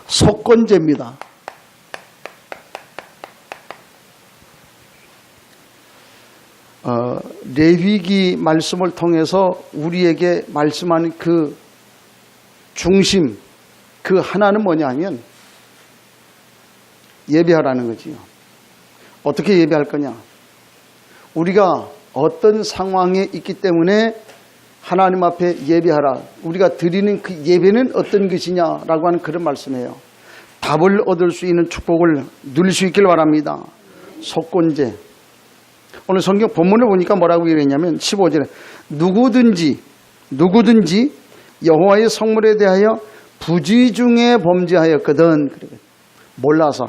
속건제입니다. 레위기 말씀을 통해서 우리에게 말씀하는 그 중심, 그 하나는 뭐냐 하면 예배하라는 거지요. 어떻게 예배할 거냐? 우리가 어떤 상황에 있기 때문에 하나님 앞에 예배하라. 우리가 드리는 그 예배는 어떤 것이냐라고 하는 그런 말씀이에요. 답을 얻을 수 있는 축복을 누릴 수 있길 바랍니다. 속건제. 오늘 성경 본문을 보니까 뭐라고 그랬냐면 15절에 누구든지 여호와의 성물에 대하여 부지 중에 범죄하였거든. 몰라서.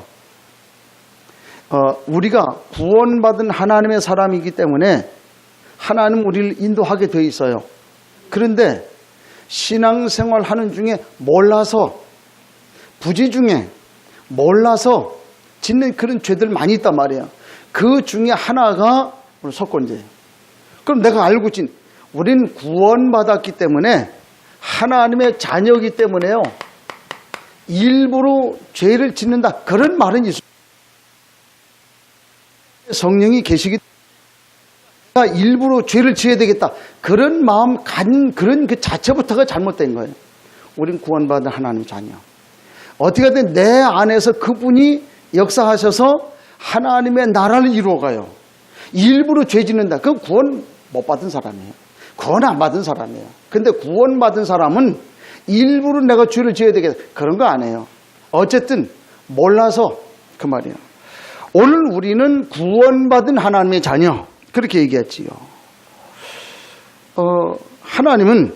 우리가 구원받은 하나님의 사람이기 때문에 하나님 우리를 인도하게 되어 있어요. 그런데 신앙생활 하는 중에 몰라서, 부지 중에 몰라서 짓는 그런 죄들 많이 있단 말이에요. 그 중에 하나가 오늘 속건제예요. 그럼 내가 알고 있지, 우리는 구원받았기 때문에 하나님의 자녀이기 때문에요, 일부러 죄를 짓는다, 그런 말은 있어요. 성령이 계시기 때문에 일부러 죄를 지어야 되겠다, 그런 마음 가진 그런 그 자체부터가 잘못된 거예요. 우린 구원받은 하나님 자녀. 어떻게든 내 안에서 그분이 역사하셔서 하나님의 나라를 이루어가요. 일부러 죄 짓는다, 그건 구원 못 받은 사람이에요. 구원 안 받은 사람이에요. 근데 구원받은 사람은 일부러 내가 죄를 지어야 되겠다, 그런 거 안 해요. 어쨌든 몰라서 그 말이에요. 오늘 우리는 구원받은 하나님의 자녀, 그렇게 얘기했지요. 하나님은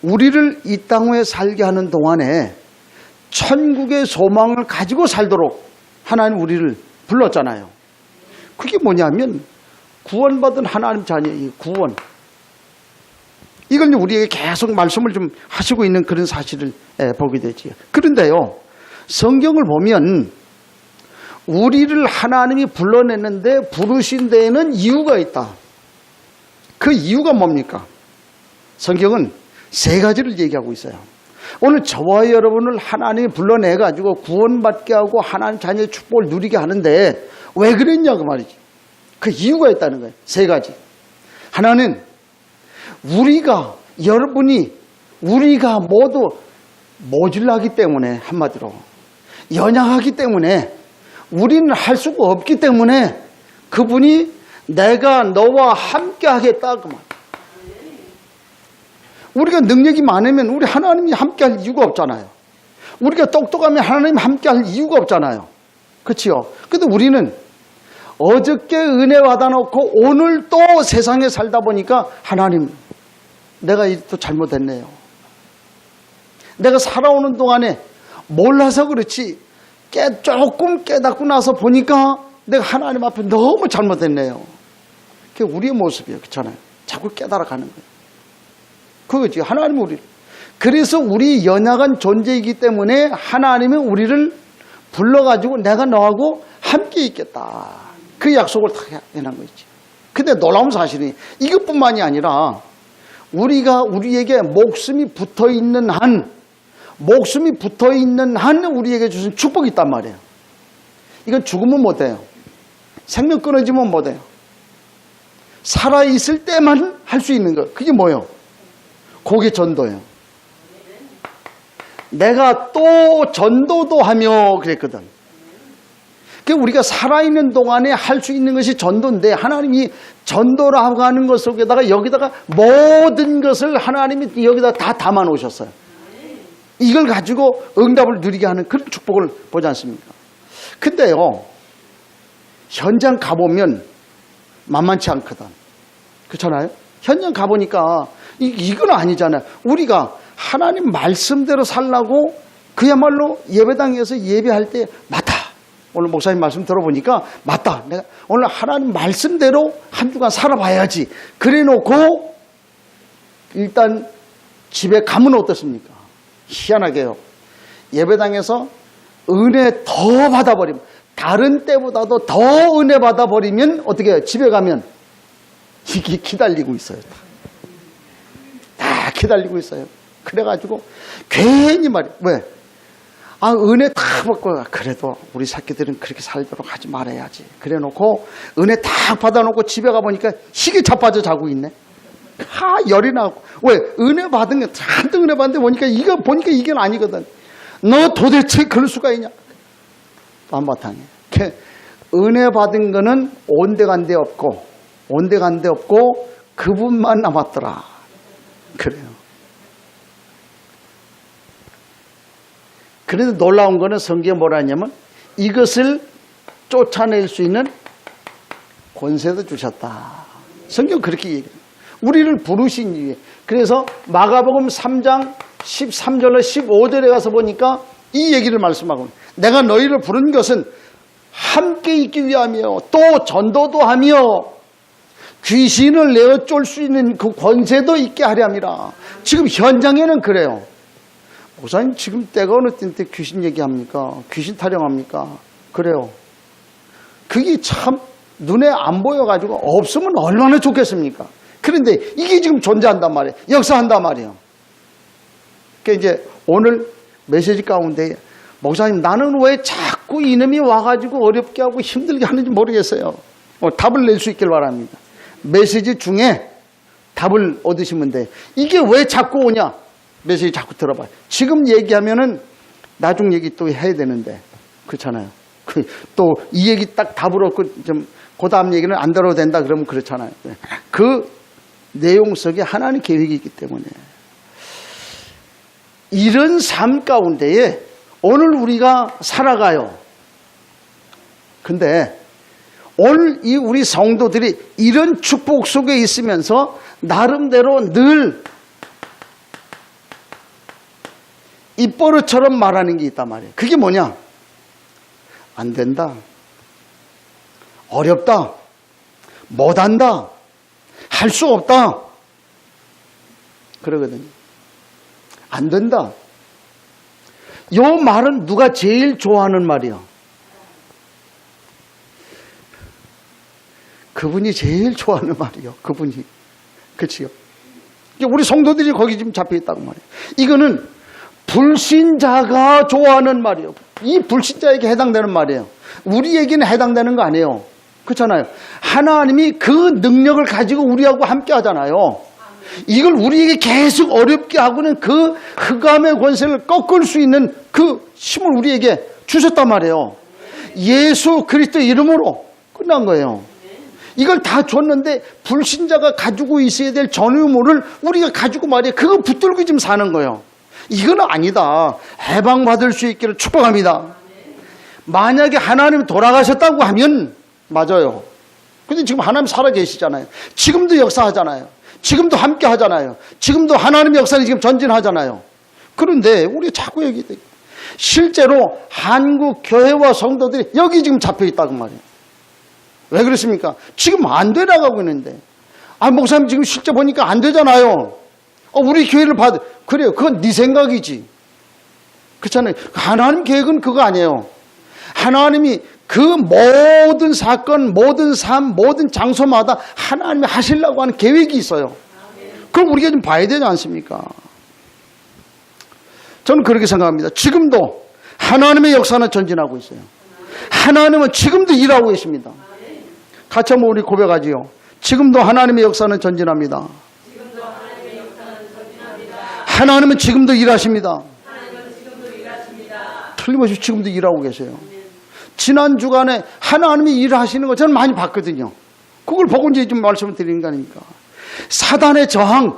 우리를 이 땅에 살게 하는 동안에 천국의 소망을 가지고 살도록 하나님 우리를 불렀잖아요. 그게 뭐냐면 구원받은 하나님 자녀의 구원. 이걸 우리에게 계속 말씀을 좀 하시고 있는 그런 사실을 보게 되지요. 그런데요, 성경을 보면 우리를 하나님이 불러냈는데 부르신 데에는 이유가 있다. 그 이유가 뭡니까? 성경은 세 가지를 얘기하고 있어요. 오늘 저와 여러분을 하나님이 불러내가지고 구원받게 하고 하나님 자녀의 축복을 누리게 하는데 왜 그랬냐고 말이지. 그 이유가 있다는 거예요. 세 가지. 하나는 우리가 모두 모질라기 때문에, 한마디로 연약하기 때문에, 우리는 할 수가 없기 때문에 그분이 내가 너와 함께 하겠다, 그 말. 우리가 능력이 많으면 우리 하나님이 함께 할 이유가 없잖아요. 우리가 똑똑하면 하나님이 함께 할 이유가 없잖아요. 그렇지요? 근데 우리는 어저께 은혜 받아놓고 오늘 또 세상에 살다 보니까 하나님, 내가 또 잘못했네요. 내가 살아오는 동안에 몰라서 그렇지 조금 깨닫고 나서 보니까 내가 하나님 앞에 너무 잘못했네요. 그게 우리의 모습이에요. 그렇잖아요. 자꾸 깨달아가는 거예요. 그거지. 하나님은 우리를. 그래서 우리 연약한 존재이기 때문에 하나님은 우리를 불러가지고 내가 너하고 함께 있겠다, 그 약속을 다 해놓은 거지. 근데 놀라운 사실이 이것뿐만이 아니라 우리에게 목숨이 붙어있는 한 우리에게 주신 축복이 있단 말이에요. 이건 죽으면 못해요. 생명 끊어지면 못해요. 살아있을 때만 할 수 있는 거. 그게 뭐예요? 그게 전도예요. 내가 또 전도도 하며 그랬거든. 그러니까 우리가 살아있는 동안에 할 수 있는 것이 전도인데, 하나님이 전도라고 하는 것 속에다가 여기다가 모든 것을 하나님이 여기다 다 담아 놓으셨어요. 이걸 가지고 응답을 누리게 하는 그런 축복을 보지 않습니까? 근데요, 현장 가보면 만만치 않거든. 그렇잖아요? 현장 가보니까 이건 아니잖아요. 우리가 하나님 말씀대로 살라고 그야말로 예배당에서 예배할 때 맞다. 오늘 목사님 말씀 들어보니까 맞다. 내가 오늘 하나님 말씀대로 한 주간 살아봐야지. 그래 놓고 일단 집에 가면 어떻습니까? 희한하게요, 예배당에서 은혜 더 받아버리면, 다른 때보다도 더 은혜 받아버리면 어떻게 해요? 집에 가면 이게 기다리고 있어요. 다 기다리고 있어요. 그래가지고 괜히 말이에요. 왜? 은혜 다 받고, 그래도 우리 새끼들은 그렇게 살도록 하지 말아야지. 그래 놓고, 은혜 다 받아놓고 집에 가보니까 희게 자빠져 자고 있네. 열이 나고. 왜? 은혜 받은 게, 잔뜩 은혜 받는데 보니까 이게 아니거든. 너 도대체 그럴 수가 있냐? 한바탕에. 은혜 받은 거는 온데간데 없고, 그분만 남았더라. 그래요. 그래도 놀라운 거는 성경에 뭐라 하냐면, 이것을 쫓아낼 수 있는 권세도 주셨다. 성경 그렇게 얘기해요. 우리를 부르신 이유에. 그래서 마가복음 3장 13절로 15절에 가서 보니까 이 얘기를 말씀하고, 내가 너희를 부른 것은 함께 있기 위함이요, 또 전도도 하며 귀신을 내어 쫄 수 있는 그 권세도 있게 하려 함이라. 지금 현장에는 그래요. 목사님 지금 때가 어느 때인데 귀신 얘기합니까? 귀신 타령합니까? 그래요. 그게 참 눈에 안 보여가지고 없으면 얼마나 좋겠습니까? 그런데 이게 지금 존재한단 말이에요. 역사한단 말이에요. 그러니까 이제 오늘 메시지 가운데, 목사님 나는 왜 자꾸 이놈이 와가지고 어렵게 하고 힘들게 하는지 모르겠어요. 답을 낼 수 있길 바랍니다. 메시지 중에 답을 얻으시면 돼요. 이게 왜 자꾸 오냐? 메시지 자꾸 들어봐요. 지금 얘기하면은 나중 얘기 또 해야 되는데, 그렇잖아요. 또 이 얘기 딱 답을 얻고 좀 그 다음 얘기는 안 들어도 된다 그러면 그렇잖아요. 그 내용 속에 하나님 계획이 있기 때문에, 이런 삶 가운데에 오늘 우리가 살아가요. 근데 오늘 이 우리 성도들이 이런 축복 속에 있으면서 나름대로 늘 입버릇처럼 말하는 게 있단 말이에요. 그게 뭐냐? 안 된다, 어렵다, 못한다, 할 수 없다, 그러거든요. 안 된다. 요 말은 누가 제일 좋아하는 말이요? 그분이 제일 좋아하는 말이요. 그분이. 그치요? 우리 성도들이 거기 지금 잡혀 있다고 말이에요. 이거는 불신자가 좋아하는 말이에요. 이 불신자에게 해당되는 말이에요. 우리에게는 해당되는 거 아니에요. 그렇잖아요. 하나님이 그 능력을 가지고 우리하고 함께 하잖아요. 이걸 우리에게 계속 어렵게 하고는 그 흑암의 권세를 꺾을 수 있는 그 힘을 우리에게 주셨단 말이에요. 예수 그리스도 이름으로 끝난 거예요. 이걸 다 줬는데 불신자가 가지고 있어야 될 전유물을 우리가 가지고 말이에요. 그거 붙들고 지금 사는 거예요. 이건 아니다. 해방받을 수 있기를 축복합니다. 만약에 하나님 돌아가셨다고 하면 맞아요. 근데 지금 하나님 살아계시잖아요. 지금도 역사하잖아요. 지금도 함께 하잖아요. 지금도 하나님의 역사는 지금 전진하잖아요. 그런데 우리가 자꾸 얘기해요. 실제로 한국 교회와 성도들이 여기 지금 잡혀 있다고 말이에요. 왜 그렇습니까? 지금 안 돼 나가고 있는데. 목사님 지금 실제 보니까 안 되잖아요. 우리 교회를 그래요. 그건 네 생각이지. 그렇잖아요. 하나님 계획은 그거 아니에요. 하나님이 그 모든 사건, 모든 삶, 모든 장소마다 하나님이 하시려고 하는 계획이 있어요. 그럼 우리가 좀 봐야 되지 않습니까? 저는 그렇게 생각합니다. 지금도 하나님의 역사는 전진하고 있어요. 하나님은 지금도 일하고 계십니다. 같이 한번 우리 고백하지요. 지금도 하나님의 역사는 전진합니다. 하나님은 지금도 일하십니다. 틀림없이 지금도 일하고 계세요. 지난 주간에 하나님이 일하시는 거 저는 많이 봤거든요. 그걸 보고 이제 좀 말씀을 드리는 거 아닙니까? 사단의 저항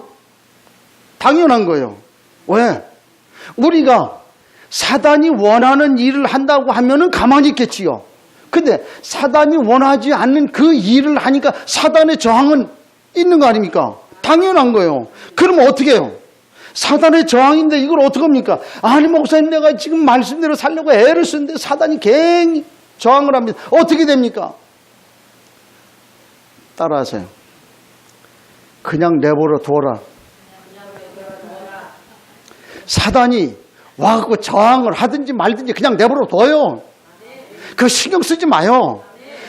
당연한 거예요. 왜? 우리가 사단이 원하는 일을 한다고 하면은 가만히 있겠지요. 근데 사단이 원하지 않는 그 일을 하니까 사단의 저항은 있는 거 아닙니까? 당연한 거예요. 그러면 어떻게 해요? 사단의 저항인데 이걸 어떡합니까? 아니 목사님 내가 지금 말씀대로 살려고 애를 쓰는데 사단이 괜히 저항을 합니다. 어떻게 됩니까? 따라하세요. 그냥 내버려 둬라. 사단이 와갖고 저항을 하든지 말든지 그냥 내버려 둬요. 그거 신경 쓰지 마요.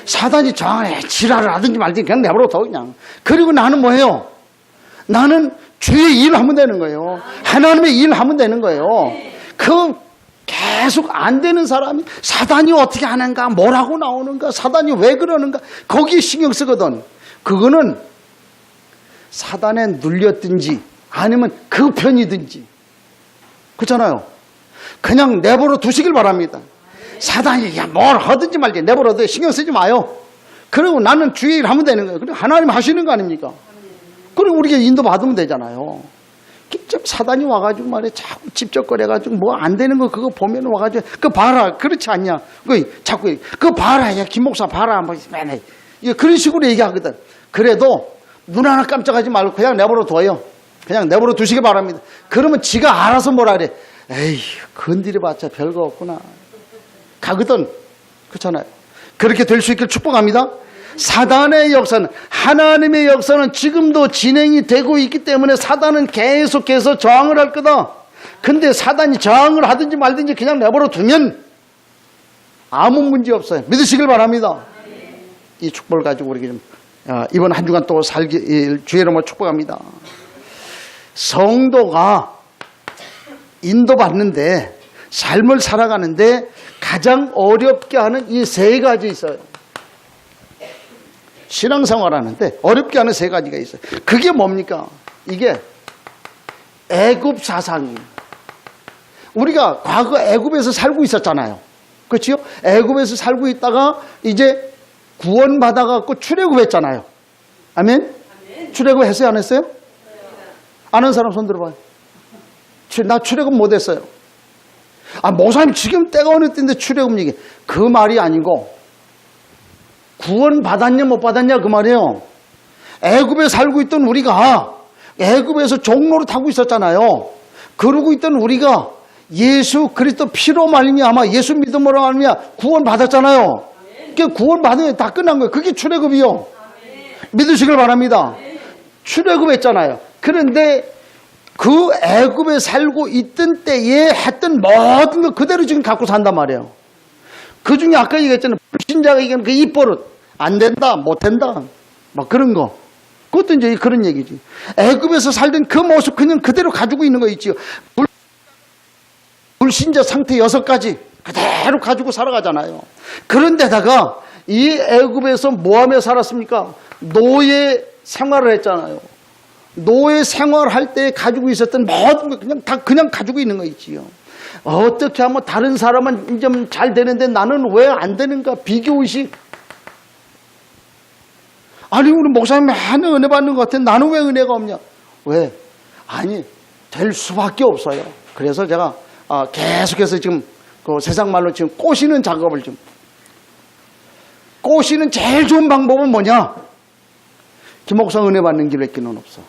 사단이 저항을 해 지랄을 하든지 말든지 그냥 내버려 둬 그냥. 그리고 나는 뭐예요? 나는 주의 일을 하면 되는 거예요. 하나님의 일을 하면 되는 거예요. 그 계속 안 되는 사람이 사단이 어떻게 하는가, 뭐라고 나오는가, 사단이 왜 그러는가, 거기에 신경 쓰거든. 그거는 사단에 눌렸든지 아니면 그 편이든지, 그렇잖아요. 그냥 내버려 두시길 바랍니다. 사단이 뭘 하든지 말지 내버려 둬. 신경 쓰지 마요. 그리고 나는 주의 일 하면 되는 거예요. 그리고 하나님 하시는 거 아닙니까? 그리고 우리가 인도받으면 되잖아요. 사단이 와가지고 말이야 자꾸 집적거려가지고 뭐 안 되는 거 그거 보면 와가지고 그거 봐라, 그렇지 않냐, 그 자꾸 그거 봐라, 야 김 목사 봐라, 뭐 맨날 그런 식으로 얘기하거든. 그래도 눈 하나 깜짝하지 말고 그냥 내버려 둬요. 그냥 내버려 두시기 바랍니다. 그러면 지가 알아서 뭐라 그래. 에이, 건드려봤자 별거 없구나 가거든. 그렇잖아요. 그렇게 될 수 있길 축복합니다. 사단의 역사는, 하나님의 역사는 지금도 진행이 되고 있기 때문에 사단은 계속해서 저항을 할 거다. 근데 사단이 저항을 하든지 말든지 그냥 내버려 두면 아무 문제 없어요. 믿으시길 바랍니다. 이 축복을 가지고 우리 좀 이번 한 주간 또 살기 주의 이름으로 축복합니다. 성도가 인도받는데, 삶을 살아가는데 가장 어렵게 하는 이 세 가지 있어요. 신앙생활 하는데 어렵게 하는 세 가지가 있어요. 그게 뭡니까? 이게 애굽 사상이에요. 우리가 과거 애굽에서 살고 있었잖아요. 그렇죠? 애굽에서 살고 있다가 이제 구원받아갖고 출애굽했잖아요. 아멘? 출애굽 했어요? 안 했어요? 아는 사람 손 들어봐요. 나 출애굽 못했어요. 목사님 지금 때가 어느 때인데 출애굽 얘기. 그 말이 아니고 구원 받았냐 못 받았냐 그 말이에요. 애굽에 살고 있던 우리가 애굽에서 종로를 타고 있었잖아요. 그러고 있던 우리가 예수 그리스도 피로 말미암아 예수 믿음으로 말미암아 구원 받았잖아요. 그 구원 받으면 다 끝난 거예요. 그게 출애굽이요. 믿으시길 바랍니다. 출애굽했잖아요. 그런데 그 애굽에 살고 있던 때에 했던 모든 거 그대로 지금 갖고 산단 말이에요. 그 중에 아까 얘기했잖아요. 불신자가 얘기하는 그 입버릇. 안 된다, 못 된다. 막 그런 거. 그것도 이제 그런 얘기지. 애굽에서 살던 그 모습 그냥 그대로 가지고 있는 거 있지요. 불신자 상태 6가지 그대로 가지고 살아가잖아요. 그런데다가 이 애굽에서 뭐 하며 살았습니까? 노예 생활을 했잖아요. 노예 생활할 때 가지고 있었던 모든 거 그냥 다 그냥 가지고 있는 거 있지요. 어떻게 하면 다른 사람은 좀 잘 되는데 나는 왜 안 되는가? 비교의식. 아니 우리 목사님 하는 은혜 받는 것 같아. 나는 왜 은혜가 없냐? 왜? 아니 될 수밖에 없어요. 그래서 제가 계속해서 지금 그 세상 말로 지금 꼬시는 작업을 좀. 꼬시는 제일 좋은 방법은 뭐냐? 김 목사 은혜 받는 길밖에는 없어.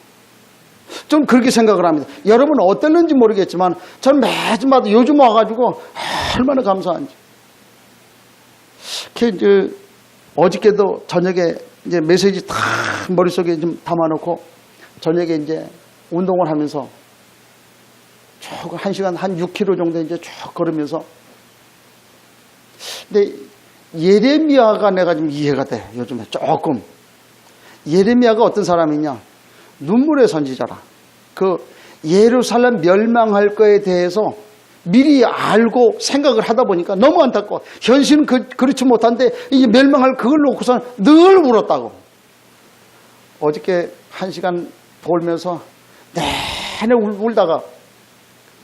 좀 그렇게 생각을 합니다. 여러분은 어떨는지 모르겠지만 저는 매주마다 요즘 와가지고 얼마나 감사한지. 이제 어저께도 저녁에 이제 메시지 다 머릿속에 좀 담아놓고 저녁에 이제 운동을 하면서 쭉 1시간 한 6km 정도 이제 쭉 걸으면서. 근데 예레미야가 내가 좀 이해가 돼. 요즘에 조금. 예레미야가 어떤 사람이냐? 눈물의 선지자라. 그 예루살렘 멸망할 거에 대해서 미리 알고 생각을 하다 보니까 너무 안타까워. 현실은 그렇지 못한데 이제 멸망할 그걸 놓고서 늘 울었다고. 어저께 1시간 돌면서 내내 울다가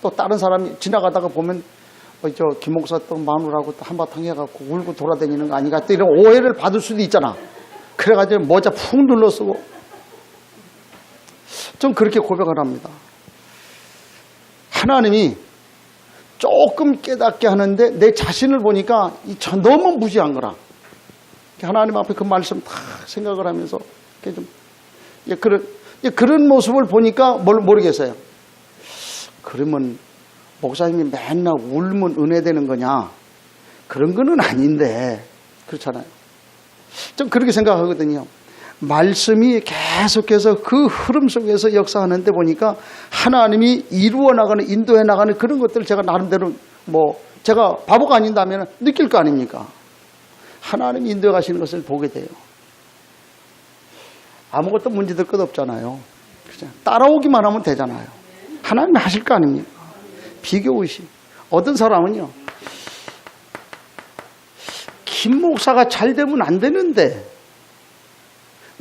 또 다른 사람이 지나가다가 보면 저 김 목사 또 마누라하고 또 한바탕 해갖고 울고 돌아다니는 거 아니가 또 이런 오해를 받을 수도 있잖아. 그래가지고 모자 푹 눌러쓰고 좀 그렇게 고백을 합니다. 하나님이 조금 깨닫게 하는데 내 자신을 보니까 너무 무지한 거라. 하나님 앞에 그 말씀 다 생각을 하면서 좀 그런 모습을 보니까 모르겠어요. 그러면 목사님이 맨날 울면 은혜되는 거냐? 그런 거는 아닌데 그렇잖아요. 좀 그렇게 생각하거든요. 말씀이 계속해서 그 흐름 속에서 역사하는데 보니까 하나님이 이루어 나가는, 인도해 나가는 그런 것들을 제가 나름대로 제가 바보가 아닌다면 느낄 거 아닙니까? 하나님이 인도해 가시는 것을 보게 돼요. 아무것도 문제될 것 없잖아요. 그죠? 따라오기만 하면 되잖아요. 하나님이 하실 거 아닙니까? 비교의식. 어떤 사람은요, 김 목사가 잘 되면 안 되는데,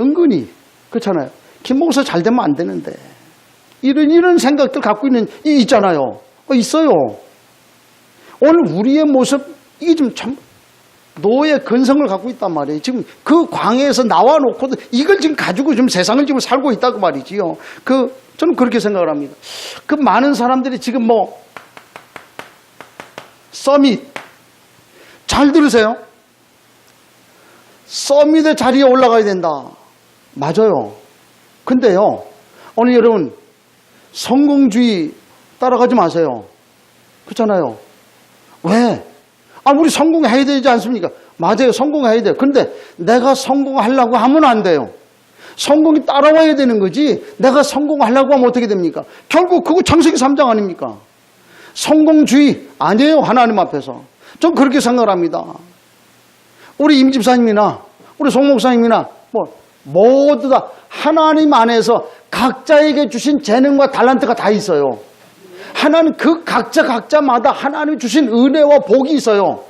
은근히 그렇잖아요. 김 목사 잘 되면 안 되는데, 이런 생각들 갖고 있잖아요. 있어요. 오늘 우리의 모습, 이게 좀 참 노예 근성을 갖고 있단 말이에요. 지금 그 광야에서 나와 놓고도 이걸 지금 가지고 좀 세상을 지금 살고 있다고 말이지요. 저는 그렇게 생각을 합니다. 그 많은 사람들이 지금 서밋, 잘 들으세요. 서밋의 자리에 올라가야 된다. 맞아요. 근데요, 오늘 여러분, 성공주의 따라가지 마세요. 그렇잖아요. 왜? 우리 성공해야 되지 않습니까? 맞아요. 성공해야 돼요. 근데 내가 성공하려고 하면 안 돼요. 성공이 따라와야 되는 거지, 내가 성공하려고 하면 어떻게 됩니까? 결국 그거 창세기 3장 아닙니까? 성공주의 아니에요. 하나님 앞에서. 전 그렇게 생각을 합니다. 우리 임 집사님이나 우리 송 목사님이나 모두 다 하나님 안에서 각자에게 주신 재능과 달란트가 다 있어요. 하나님 그 각자마다 하나님 주신 은혜와 복이 있어요.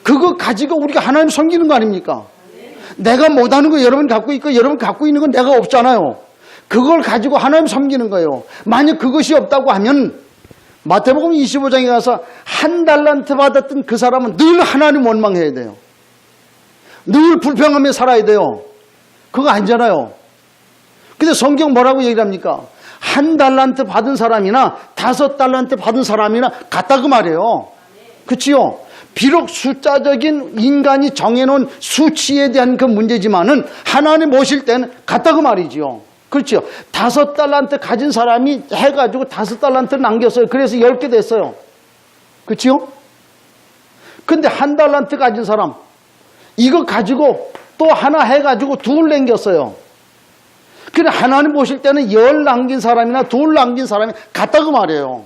그거 가지고 우리가 하나님 섬기는 거 아닙니까? 내가 못하는 거 여러분 갖고 있고 여러분 갖고 있는 건 내가 없잖아요. 그걸 가지고 하나님 섬기는 거예요. 만약 그것이 없다고 하면 마태복음 25장에 가서 한 달란트 받았던 그 사람은 늘 하나님 원망해야 돼요. 늘 불평하며 살아야 돼요. 그거 아니잖아요. 근데 성경 뭐라고 얘기를 합니까? 한 달란트 받은 사람이나 5달란트 받은 사람이나 같다 그 말이에요. 그치요? 비록 숫자적인 인간이 정해놓은 수치에 대한 그 문제지만은 하나님 모실 때는 같다 그 말이지요. 그렇죠? 5달란트 가진 사람이 해가지고 5달란트를 남겼어요. 그래서 10개 됐어요. 그렇죠? 근데 한 달란트 가진 사람, 이거 가지고 또 하나 해가지고 2를 남겼어요. 그래 하나님 보실 때는 10 남긴 사람이나 2 남긴 사람이 같다고 말이에요.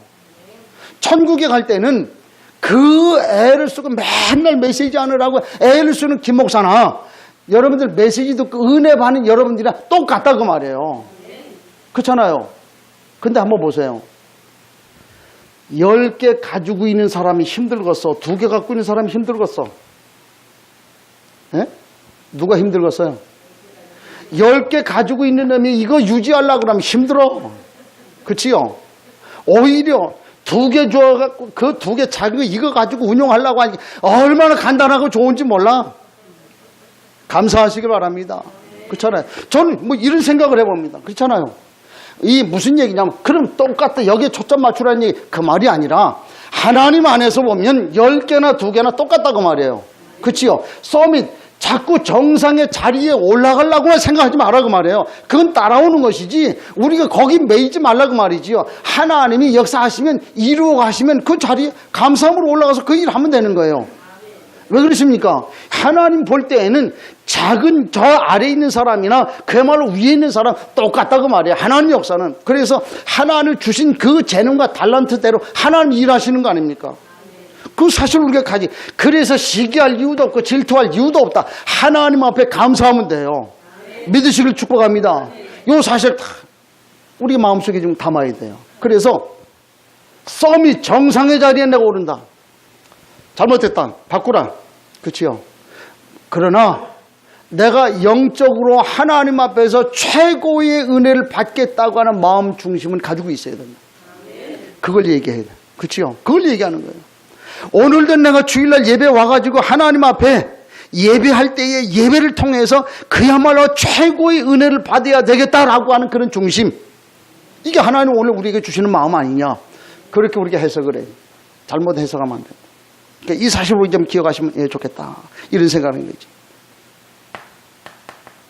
천국에 갈 때는 그 애를 쓰고 맨날 메시지 하느라고 애를 쓰는 김 목사나 여러분들 메시지 듣고 은혜 받는 여러분들이랑 똑같다고 말이에요. 그렇잖아요. 근데 한번 보세요. 10개 가지고 있는 사람이 힘들겠어? 2개 갖고 있는 사람이 힘들겠어? 예? 누가 힘들겠어요? 10개 가지고 있는 놈이 이거 유지하려고 그러면 힘들어. 그치요? 오히려 2개 줘갖고 그 2개 자기 이거 가지고 운용하려고 하니 얼마나 간단하고 좋은지 몰라. 감사하시길 바랍니다. 그렇잖아요. 저는 이런 생각을 해봅니다. 그렇잖아요. 이 무슨 얘기냐면 그럼 똑같다 여기에 초점 맞추라는 얘기 그 말이 아니라 하나님 안에서 보면 10개나 2개나 똑같다고 말이에요. 그치요? 서밋 자꾸 정상의 자리에 올라가려고만 생각하지 말라고 말이에요. 그건 따라오는 것이지 우리가 거기 매이지 말라고 말이지요. 하나님이 역사하시면 이루어 가시면 그 자리에 감사함으로 올라가서 그 일을 하면 되는 거예요. 왜 그러십니까? 하나님 볼 때에는 작은 저 아래에 있는 사람이나 그야말로 위에 있는 사람 똑같다고 말이에요. 하나님 역사는. 그래서 하나님 주신 그 재능과 달란트대로 하나님 일하시는 거 아닙니까? 그 사실 우리가 가지. 그래서 시기할 이유도 없고 질투할 이유도 없다. 하나님 앞에 감사하면 돼요. 믿으시길 축복합니다. 이 사실 다 우리 마음속에 좀 담아야 돼요. 그래서 서밋 정상의 자리에 내가 오른다. 잘못했다. 바꾸라. 그렇지요? 그러나 내가 영적으로 하나님 앞에서 최고의 은혜를 받겠다고 하는 마음 중심은 가지고 있어야 된다. 그걸 얘기해야 돼. 그렇지요? 그걸 얘기하는 거예요. 오늘도 내가 주일날 예배 와가지고 하나님 앞에 예배할 때에 예배를 통해서 그야말로 최고의 은혜를 받아야 되겠다라고 하는 그런 중심. 이게 하나님 오늘 우리에게 주시는 마음 아니냐. 그렇게 우리가 해석을 해요. 잘못 해석하면 안 돼요. 그러니까 이 사실을 좀 기억하시면 좋겠다. 이런 생각을 하는 거지.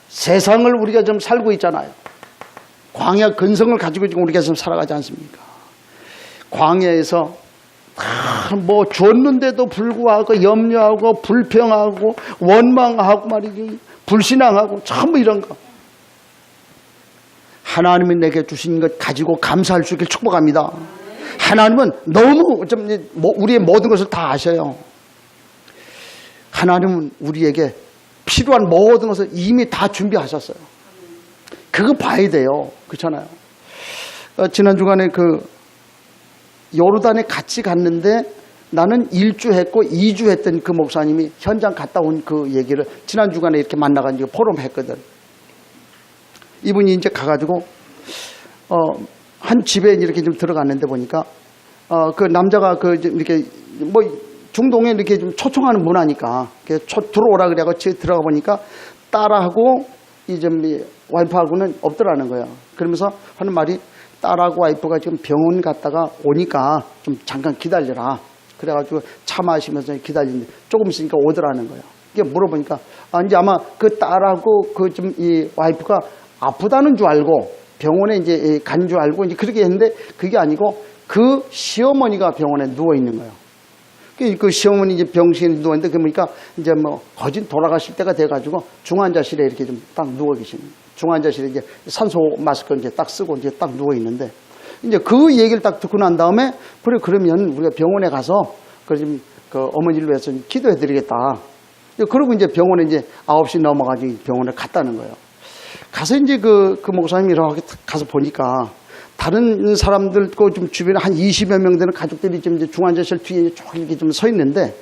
세상을 우리가 좀 살고 있잖아요. 광야 근성을 가지고 지금 우리가 좀 살아가지 않습니까? 광야에서 줬는데도 불구하고 염려하고 불평하고 원망하고 말이지 불신앙하고 전부 이런 거. 하나님이 내게 주신 것 가지고 감사할 수 있길 축복합니다. 하나님은 너무 우리의 모든 것을 다 아셔요. 하나님은 우리에게 필요한 모든 것을 이미 다 준비하셨어요. 그거 봐야 돼요. 그렇잖아요. 지난 주간에 요르단에 같이 갔는데 나는 1주 했고 2주 했던 그 목사님이 현장 갔다 온 그 얘기를 지난 주간에 이렇게 만나가지고 포럼 했거든. 이분이 이제 가가지고 한 집에 이렇게 좀 들어갔는데 보니까 그 남자가 그 이렇게 뭐 중동에 이렇게 좀 초청하는 문화니까 들어오라 그래고 들어가 보니까 딸하고 이제 와이프하고는 없더라는 거예요. 그러면서 하는 말이 딸하고 와이프가 지금 병원 갔다가 오니까 좀 잠깐 기다려라. 그래가지고 차 마시면서 기다리는데 조금 있으니까 오더라는 거예요. 이게 물어보니까 이제 아마 그 딸하고 그 좀 이 와이프가 아프다는 줄 알고 병원에 이제 간 줄 알고 이제 그렇게 했는데 그게 아니고 그 시어머니가 병원에 누워 있는 거예요. 그 시어머니 이제 병실에 누웠는데 그러니까 이제 뭐 거진 돌아가실 때가 돼가지고 중환자실에 이렇게 좀 딱 누워 계시는 거예요. 중환자실에 이제 산소 마스크 이제 딱 쓰고 이제 딱 누워 있는데 이제 그 얘기를 딱 듣고 난 다음에 그래 그러면 우리가 병원에 가서 그 어머니를 위해서 기도해 드리겠다. 그러고 이제 병원에 이제 9시 넘어가지고 병원에 갔다는 거예요. 가서 이제 그 목사님이 이렇게 가서 보니까 다른 사람들 좀 주변에 한 20여 명 되는 가족들이 지금 이제 중환자실 뒤에 쭉 이렇게 좀 서 있는데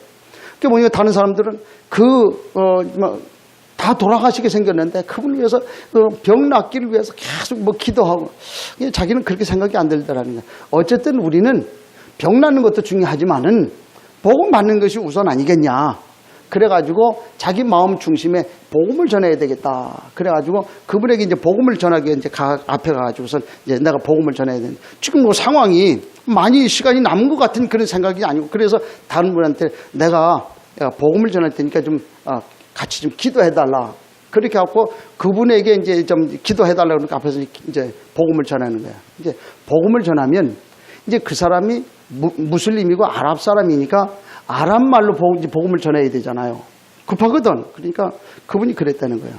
그 보니까 다른 사람들은 다 돌아가시게 생겼는데 그분을 위해서 병 낫기를 위해서 계속 뭐 기도하고 자기는 그렇게 생각이 안 들더라는 거예요. 어쨌든 우리는 병 낫는 것도 중요하지만은 복음 받는 것이 우선 아니겠냐. 그래가지고 자기 마음 중심에 복음을 전해야 되겠다. 그래가지고 그분에게 이제 복음을 전하기 위해 이제 앞에 가가지고선 이제 내가 복음을 전해야 되는데 지금 뭐 상황이 많이 시간이 남은 것 같은 그런 생각이 아니고 그래서 다른 분한테 내가 복음을 전할 테니까 좀 같이 좀 기도해달라. 그렇게 하고 그분에게 이제 좀 기도해달라 그러니까 앞에서 이제 복음을 전하는 거야. 이제 복음을 전하면 이제 그 사람이 무슬림이고 아랍 사람이니까 아랍 말로 복음을 전해야 되잖아요. 급하거든. 그러니까 그분이 그랬다는 거예요.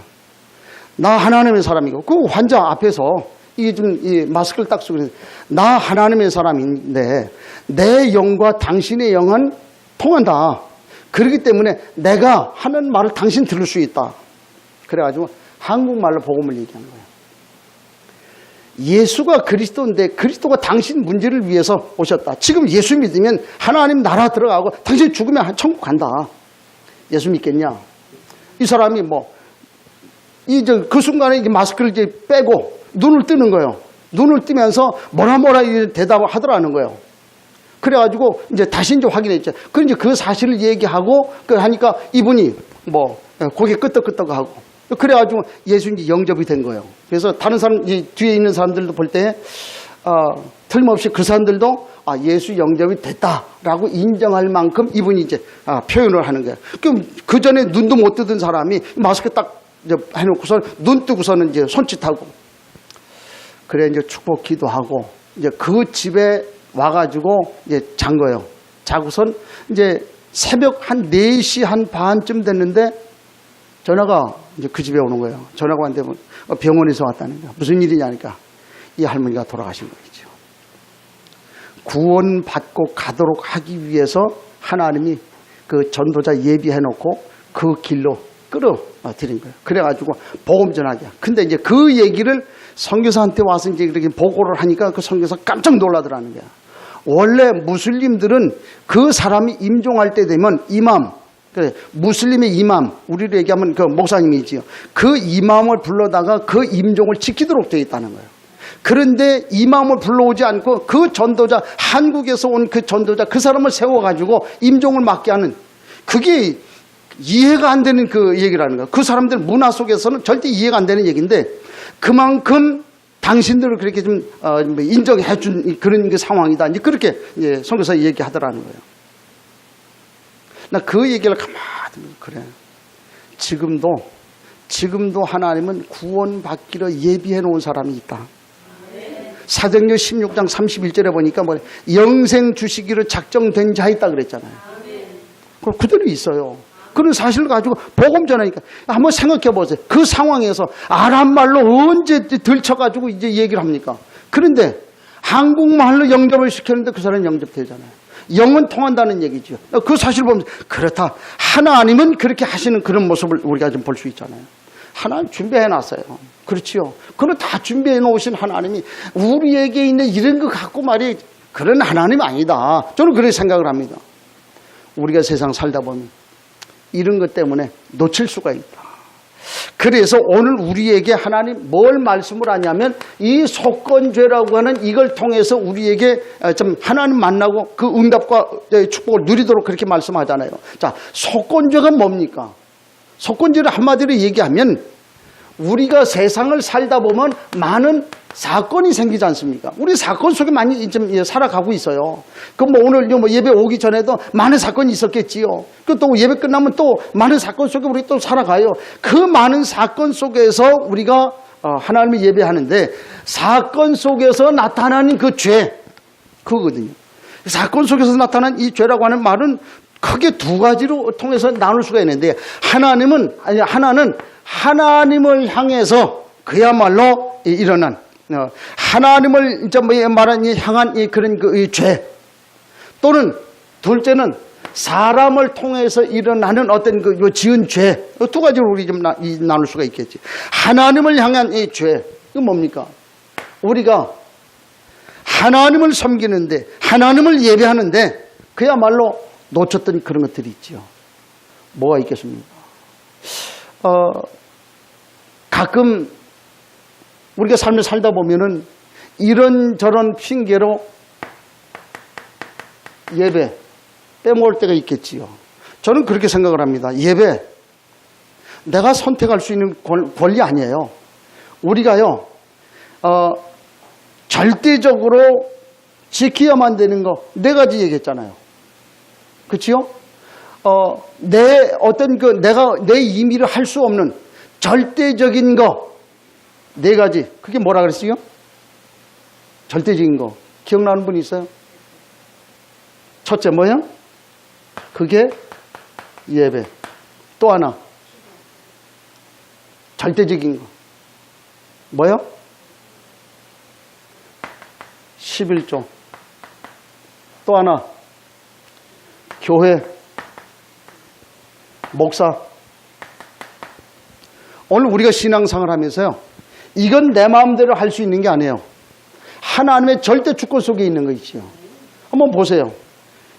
나 하나님의 사람이고 그 환자 앞에서 이게 좀 이 마스크를 딱 쓰고 나 하나님의 사람인데 내 영과 당신의 영은 통한다. 그렇기 때문에 내가 하는 말을 당신 들을 수 있다. 그래가지고 한국말로 복음을 얘기하는 거예요. 예수가 그리스도인데 그리스도가 당신 문제를 위해서 오셨다. 지금 예수 믿으면 하나님 나라 들어가고 당신 죽으면 천국 간다. 예수 믿겠냐? 이 사람이 그 순간에 이제 마스크를 이제 빼고 눈을 뜨는 거예요. 눈을 뜨면서 뭐라 대답을 하더라는 거예요. 그래가지고 이제 다시 이제 확인했죠. 그 사실을 얘기하고 하니까 이분이 고개 끄덕끄덕하고 그래가지고 예수 이제 영접이 된 거예요. 그래서 다른 사람 뒤에 있는 사람들도 볼 때 틀림없이 그 사람들도 예수 영접이 됐다라고 인정할 만큼 이분이 이제 표현을 하는 거예요. 그 전에 눈도 못 뜨던 사람이 마스크 딱 해놓고서 눈 뜨고서는 이제 손짓하고 그래 이제 축복 기도하고 이제 그 집에 와가지고 이제 잔 거예요. 자고선 이제 새벽 한 4시 한 반쯤 됐는데 전화가 이제 그 집에 오는 거예요. 전화가 왔는데 병원에서 왔다는 거예요. 무슨 일이냐니까 이 할머니가 돌아가신 거겠죠. 구원받고 가도록 하기 위해서 하나님이 그 전도자 예비해 놓고 그 길로 끌어들인 거예요. 그래가지고 복음 전하기야. 근데 이제 그 얘기를 선교사한테 와서 이제 이렇게 보고를 하니까 그 선교사 깜짝 놀라더라는 거야. 원래 무슬림들은 그 사람이 임종할 때 되면 이맘, 무슬림의 이맘, 우리로 얘기하면 그 목사님이지요. 그 이맘을 불러다가 그 임종을 지키도록 되어 있다는 거예요. 그런데 이맘을 불러오지 않고 그 전도자, 한국에서 온 그 전도자, 그 사람을 세워가지고 임종을 맡게 하는 그게 이해가 안 되는 그 얘기라는 거예요. 그 사람들 문화 속에서는 절대 이해가 안 되는 얘기인데 그만큼 당신들을 그렇게 좀 인정해 준 그런 그 상황이다. 이제 그렇게 이제 선교사 얘기하더라는 거예요. 나 그 얘기를 가만히 그래. 지금도 하나님은 구원받기로 예비해 놓은 사람이 있다. 사도행전 16장 31절에 보니까 영생 주시기로 작정된 자 있다 그랬잖아요. 그대로 있어요. 그런 사실을 가지고 복음 전하니까 한번 생각해 보세요. 그 상황에서 아랍말로 언제 들쳐가지고 이제 얘기를 합니까? 그런데 한국말로 영접을 시켰는데 그 사람은 영접되잖아요. 영은 통한다는 얘기죠. 그 사실을 보면 그렇다. 하나님은 그렇게 하시는 그런 모습을 우리가 좀 볼 수 있잖아요. 하나님 준비해 놨어요. 그렇지요. 그걸 다 준비해 놓으신 하나님이 우리에게 있는 이런 거 갖고 말이 그런 하나님 아니다. 저는 그렇게 생각을 합니다. 우리가 세상 살다 보면 이런 것 때문에 놓칠 수가 있다. 그래서 오늘 우리에게 하나님 뭘 말씀을 하냐면 이 속건죄라고 하는 이걸 통해서 우리에게 좀 하나님 만나고 그 응답과 축복을 누리도록 그렇게 말씀하잖아요. 자, 속건죄가 뭡니까? 속건죄를 한마디로 얘기하면 우리가 세상을 살다 보면 많은 사건이 생기지 않습니까? 우리 사건 속에 많이 좀 살아가고 있어요. 그럼 뭐 오늘 뭐 예배 오기 전에도 많은 사건이 있었겠지요. 또 예배 끝나면 또 많은 사건 속에 우리 또 살아가요. 그 많은 사건 속에서 우리가 하나님을 예배하는데 사건 속에서 나타나는 그 죄, 그거거든요. 사건 속에서 나타난 이 죄라고 하는 말은 크게 두 가지로 통해서 나눌 수가 있는데 하나는 하나님을 향해서 그야말로 일어난 하나님을 향한 그런 이 죄, 또는 둘째는 사람을 통해서 일어나는 어떤 그 지은 죄, 두 가지로 우리 좀 나눌 수가 있겠지. 하나님을 향한 이 죄, 이건 뭡니까? 우리가 하나님을 섬기는데, 하나님을 예배하는데 그야말로 놓쳤던 그런 것들이 있죠. 뭐가 있겠습니까? 가끔 우리가 삶을 살다 보면은 이런저런 핑계로 예배 빼먹을 때가 있겠지요. 저는 그렇게 생각을 합니다. 예배, 내가 선택할 수 있는 권리 아니에요. 우리가요, 절대적으로 지켜야만 되는 거 네 가지 얘기했잖아요. 그렇지요? 내가 내 임의를 할 수 없는 절대적인 거 네 가지. 그게 뭐라 그랬어요? 절대적인 거. 기억나는 분 있어요? 첫째 뭐요? 그게 예배. 또 하나. 절대적인 거. 뭐요? 11조. 또 하나. 교회. 목사. 오늘 우리가 신앙생활 하면서요, 이건 내 마음대로 할 수 있는 게 아니에요. 하나님의 절대 주권 속에 있는 거 있죠. 한번 보세요.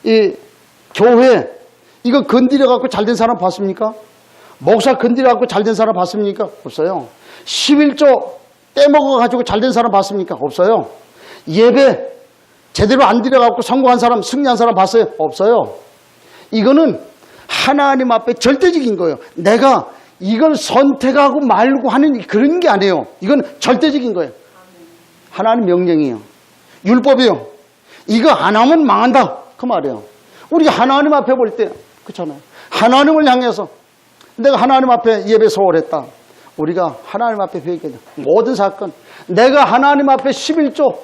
이 교회, 이거 건드려갖고 잘된 사람 봤습니까? 목사 건드려갖고 잘된 사람 봤습니까? 없어요. 11조 떼먹어가지고 잘된 사람 봤습니까? 없어요. 예배 제대로 안 드려갖고 성공한 사람, 승리한 사람 봤어요? 없어요. 이거는 하나님 앞에 절대적인 거예요. 내가 이걸 선택하고 말고 하는 그런 게 아니에요. 이건 절대적인 거예요. 하나님 명령이에요. 율법이에요. 이거 안 하면 망한다, 그 말이에요. 우리가 하나님 앞에 볼 때 그렇잖아요. 하나님을 향해서 내가 하나님 앞에 예배 소홀했다. 우리가 하나님 앞에 회개해. 모든 사건, 내가 하나님 앞에 11조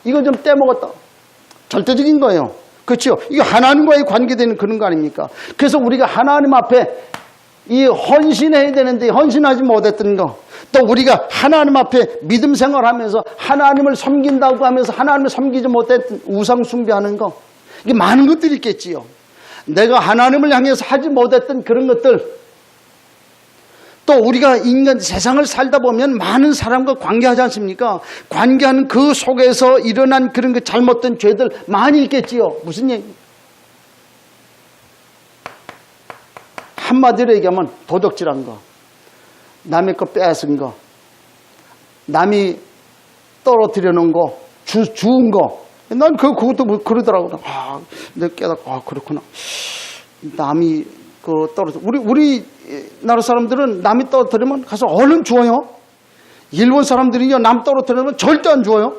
이거 좀 떼먹었다. 절대적인 거예요. 그렇죠? 이게 하나님과의 관계되는 그런 거 아닙니까? 그래서 우리가 하나님 앞에 이 헌신해야 되는데 헌신하지 못했던 거, 또 우리가 하나님 앞에 믿음 생활하면서 하나님을 섬긴다고 하면서 하나님을 섬기지 못했던 우상 숭배하는 거, 이게 많은 것들이 있겠지요. 내가 하나님을 향해서 하지 못했던 그런 것들, 또 우리가 인간 세상을 살다 보면 많은 사람과 관계하지 않습니까? 관계하는 그 속에서 일어난 그런 그 잘못된 죄들 많이 있겠지요. 무슨 얘기? 한마디로 얘기하면 도적질한 거, 남의 거 빼앗은 거, 남이 떨어뜨려 놓은 거, 주운 거. 난 그것도 뭐 그러더라고. 내가 깨닫고, 그렇구나. 남이 떨어져. 우리나라 사람들은 남이 떨어뜨리면 가서 얼른 주워요. 일본 사람들은요, 남 떨어뜨리면 절대 안 주워요.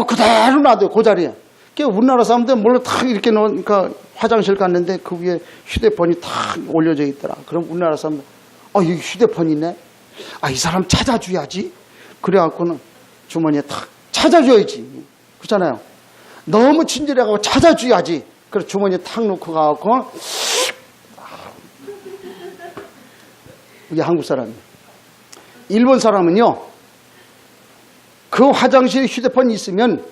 그대로 놔둬요, 그 자리에. 우리나라 사람들은 몰라 탁 이렇게 놓으니까 화장실 갔는데 그 위에 휴대폰이 탁 올려져 있더라. 그럼 우리나라 사람들, 여기 휴대폰이 있네? 이 사람 찾아줘야지. 그래갖고는 주머니에 탁 찾아줘야지. 그렇잖아요. 너무 친절해가지고 찾아줘야지. 그래서 주머니에 탁 놓고 가갖고, 이게 한국 사람이에요. 일본 사람은요, 그 화장실에 휴대폰이 있으면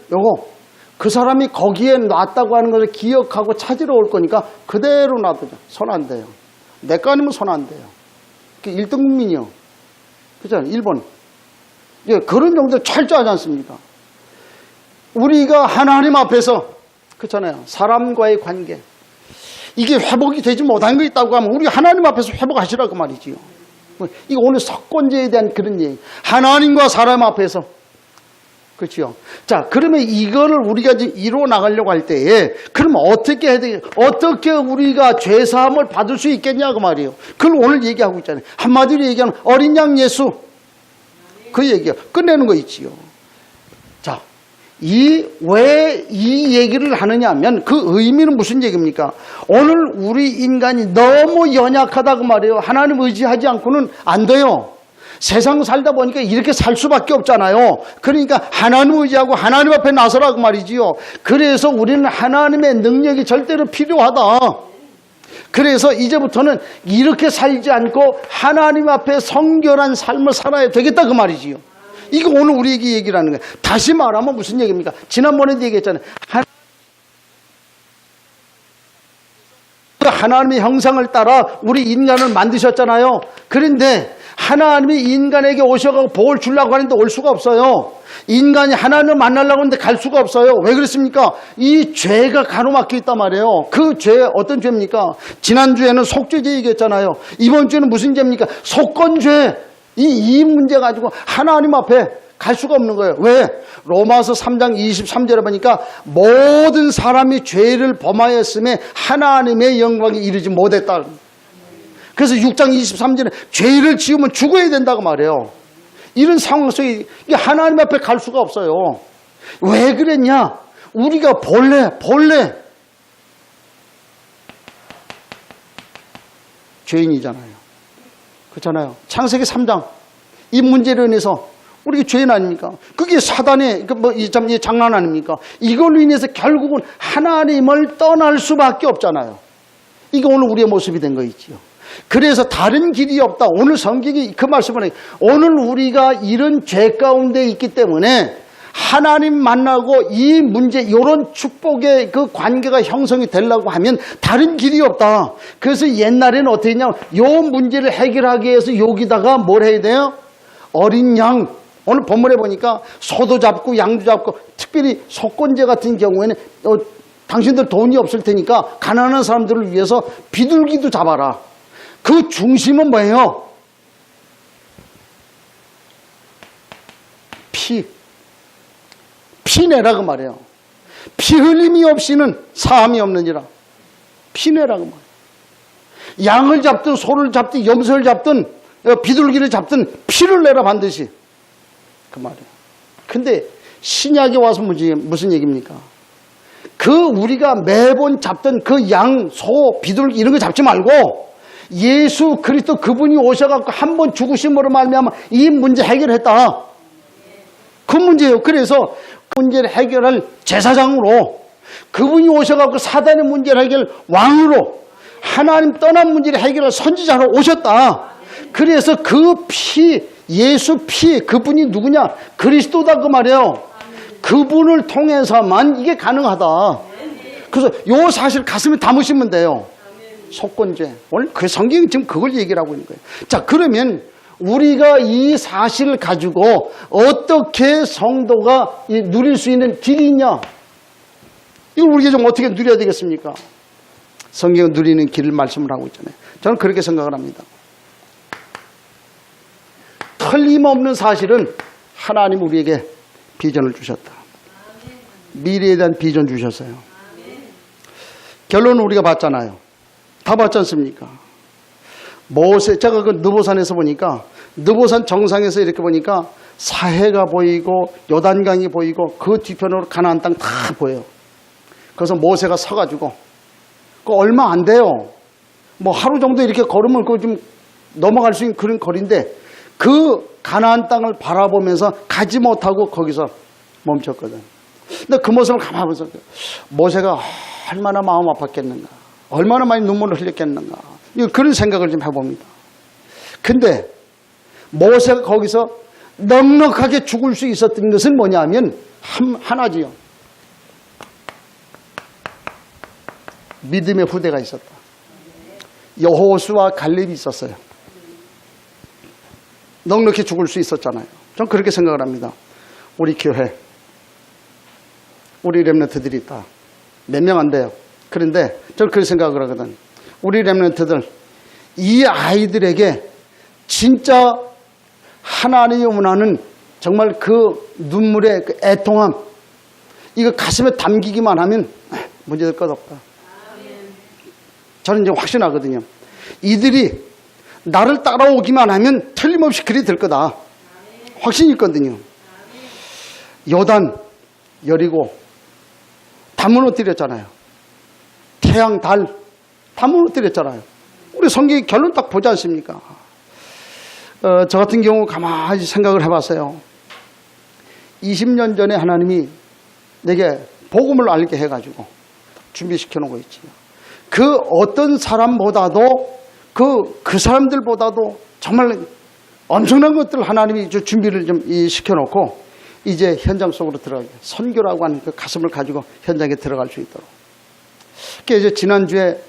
그 사람이 거기에 놨다고 하는 것을 기억하고 찾으러 올 거니까 그대로 놔두죠. 손 안 대요. 내 거 아니면 손 안 대요. 1등 국민이요. 그렇잖아요. 일본. 그런 정도 철저하지 않습니까? 우리가 하나님 앞에서, 그렇잖아요. 사람과의 관계, 이게 회복이 되지 못한 거 있다고 하면 우리 하나님 앞에서 회복하시라고 말이지요. 이거 오늘 석권제에 대한 그런 얘기. 하나님과 사람 앞에서. 그렇죠. 자, 그러면 이거를 우리가 이제 이루어 나가려고 할 때에 그럼 어떻게 해야 돼? 어떻게 우리가 죄 사함을 받을 수 있겠냐고 말이에요. 그걸 오늘 얘기하고 있잖아요. 한마디로 얘기하면 어린 양 예수. 그 얘기야. 끝내는 거 있지요. 자, 왜 이 얘기를 하느냐 하면 그 의미는 무슨 얘기입니까? 오늘 우리 인간이 너무 연약하다 그 말이에요. 하나님 의지하지 않고는 안 돼요. 세상 살다 보니까 이렇게 살 수밖에 없잖아요. 그러니까 하나님 의지하고 하나님 앞에 나서라고 말이지요. 그래서 우리는 하나님의 능력이 절대로 필요하다. 그래서 이제부터는 이렇게 살지 않고 하나님 앞에 성결한 삶을 살아야 되겠다 그 말이지요. 이거 오늘 우리에게 얘기를 하는 거예요. 다시 말하면 무슨 얘기입니까? 지난번에도 얘기했잖아요. 하나님의 형상을 따라 우리 인간을 만드셨잖아요. 그런데 하나님이 인간에게 오셔서 복을 주려고 하는데 올 수가 없어요. 인간이 하나님을 만나려고 하는데 갈 수가 없어요. 왜 그렇습니까? 이 죄가 가로막혀 있단 말이에요. 그 죄 어떤 죄입니까? 지난주에는 속죄죄 얘기했잖아요. 이번 주에는 무슨 죄입니까? 속건죄. 이 문제 가지고 하나님 앞에 갈 수가 없는 거예요. 왜? 로마서 3장 23절에 보니까 모든 사람이 죄를 범하였음에 하나님의 영광에 이르지 못했다. 그래서 6장 23절에 죄를 지으면 죽어야 된다고 말해요. 이런 상황 속에 하나님 앞에 갈 수가 없어요. 왜 그랬냐? 우리가 본래 죄인이잖아요. 그렇잖아요. 창세기 3장 이 문제로 인해서 우리가 죄인 아닙니까? 그게 사단의 이 장난 아닙니까? 이걸로 인해서 결국은 하나님을 떠날 수밖에 없잖아요. 이게 오늘 우리의 모습이 된 거 있지요. 그래서 다른 길이 없다. 오늘 성경이 그 말씀을 해요. 오늘 우리가 이런 죄 가운데 있기 때문에 하나님 만나고 이 문제, 이런 축복의 그 관계가 형성이 되려고 하면 다른 길이 없다. 그래서 옛날에는 어떻게 했냐면 이 문제를 해결하기 위해서 여기다가 뭘 해야 돼요? 어린 양. 오늘 본문에 보니까 소도 잡고 양도 잡고, 특별히 속건제 같은 경우에는 당신들 돈이 없을 테니까 가난한 사람들을 위해서 비둘기도 잡아라. 그 중심은 뭐예요? 피 내라고 말해요. 피 흘림이 없이는 사함이 없느니라. 피 내라고 말해요. 양을 잡든 소를 잡든 염소를 잡든 비둘기를 잡든 피를 내라 반드시. 그 말이에요. 근데 신약에 와서 무슨 얘기입니까? 그 우리가 매번 잡던 그 양, 소, 비둘기 이런 거 잡지 말고 예수 그리스도 그분이 오셔갖고 한 번 죽으심으로 말미암아 이 문제 해결했다. 그 문제예요. 그래서 문제를 해결할 제사장으로 그분이 오셔갖고 사단의 문제를 해결 왕으로 하나님 떠난 문제를 해결할 선지자로 오셨다. 그래서 그 피, 예수 피, 그분이 누구냐? 그리스도다 그 말이에요. 그분을 통해서만 이게 가능하다. 그래서 요 사실 가슴에 담으시면 돼요. 속건죄. 오늘 그 성경이 지금 그걸 얘기를 하고 있는 거예요. 자, 그러면 우리가 이 사실을 가지고 어떻게 성도가 누릴 수 있는 길이 있냐? 이걸 우리가 좀 어떻게 누려야 되겠습니까? 성경은 누리는 길을 말씀을 하고 있잖아요. 저는 그렇게 생각을 합니다. 틀림없는 사실은 하나님 우리에게 비전을 주셨다. 미래에 대한 비전 주셨어요. 결론은 우리가 봤잖아요. 다 봤지 않습니까? 제가 그 느보산에서 보니까 느보산 정상에서 이렇게 보니까 사해가 보이고 요단강이 보이고 그 뒤편으로 가나안 땅 다 보여요. 그래서 모세가 서가지고 그 얼마 안 돼요. 뭐 하루 정도 이렇게 걸으면 그 좀 넘어갈 수 있는 그런 거리인데 그 가나안 땅을 바라보면서 가지 못하고 거기서 멈췄거든. 근데 그 모습을 가만히 보면서 모세가 얼마나 마음 아팠겠는가, 얼마나 많이 눈물을 흘렸겠는가, 그런 생각을 좀 해봅니다. 근데 모세가 거기서 넉넉하게 죽을 수 있었던 것은 뭐냐면 하나지요. 믿음의 후대가 있었다. 여호수아 갈렙이 있었어요. 넉넉히 죽을 수 있었잖아요. 전 그렇게 생각을 합니다. 우리 교회, 우리 렘넌트들이 있다. 몇 명 안 돼요. 그런데 저는 그런 생각을 하거든. 우리 렘넌트들, 이 아이들에게 진짜 하나님이 원하는 정말 그 눈물의 그 애통함, 이거 가슴에 담기기만 하면 문제될 것 없다. 저는 이제 확신하거든요. 이들이 나를 따라오기만 하면 틀림없이 그리 될 거다. 확신이 있거든요. 요단, 여리고 다 무너뜨렸잖아요. 태양, 달 다 무너뜨렸잖아요. 우리 성경의 결론 딱 보지 않습니까? 저 같은 경우 가만히 생각을 해봤어요. 20년 전에 하나님이 내게 복음을 알게 해가지고 준비시켜 놓은 거 있지. 그 어떤 사람보다도 그 사람들보다도 정말 엄청난 것들 하나님이 준비를 좀 시켜놓고 이제 현장 속으로 들어가게, 선교라고 하는 그 가슴을 가지고 현장에 들어갈 수 있도록. 그래서 이제 지난주에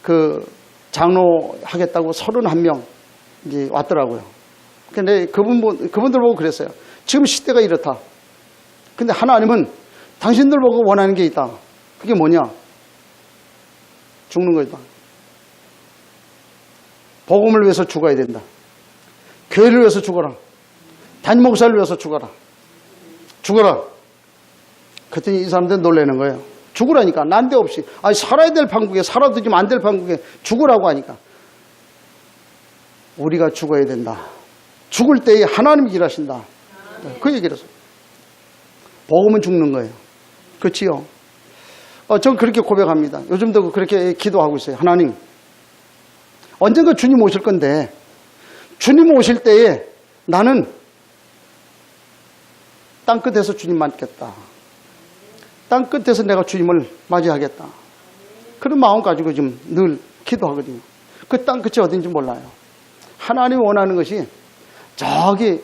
그 장로 하겠다고 31명 이제 왔더라고요. 근데 그분들 보고 그랬어요. 지금 시대가 이렇다. 근데 하나님은 당신들 보고 원하는 게 있다. 그게 뭐냐? 죽는 거다. 복음을 위해서 죽어야 된다. 교회를 위해서 죽어라. 담임 목사를 위해서 죽어라. 죽어라. 그랬더니 이 사람들은 놀라는 거예요. 죽으라니까. 난데없이. 아니, 살아야 될 판국에, 살아도 좀 안 될 판국에 죽으라고 하니까. 우리가 죽어야 된다. 죽을 때에 하나님이 일하신다. 그 얘기를 했어요. 복음은 죽는 거예요. 그렇지요? 전 그렇게 고백합니다. 요즘도 그렇게 기도하고 있어요. 하나님, 언젠가 주님 오실 건데 주님 오실 때에 나는 땅끝에서 주님 맞겠다. 땅끝에서 내가 주님을 맞이하겠다. 그런 마음 가지고 좀 늘 기도하거든요. 그 땅끝이 어딘지 몰라요. 하나님이 원하는 것이 저기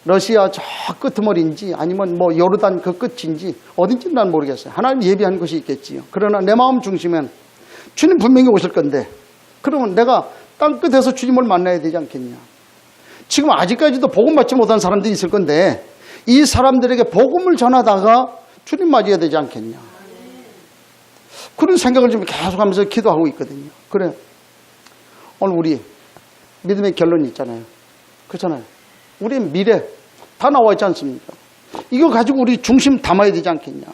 러시아 저 끄트머리인지 아니면 뭐 요르단 그 끝인지 어딘지 난 모르겠어요. 하나님 예비한 것이 있겠지요. 그러나 내 마음 중심엔 주님 분명히 오실 건데 그러면 내가 땅끝에서 주님을 만나야 되지 않겠냐. 지금 아직까지도 복음 받지 못한 사람들이 있을 건데 이 사람들에게 복음을 전하다가 주님 맞이해야 되지 않겠냐. 그런 생각을 좀 계속하면서 기도하고 있거든요. 그래, 오늘 우리 믿음의 결론이 있잖아요. 그렇잖아요. 우리의 미래 다 나와 있지 않습니까? 이거 가지고 우리 중심 담아야 되지 않겠냐.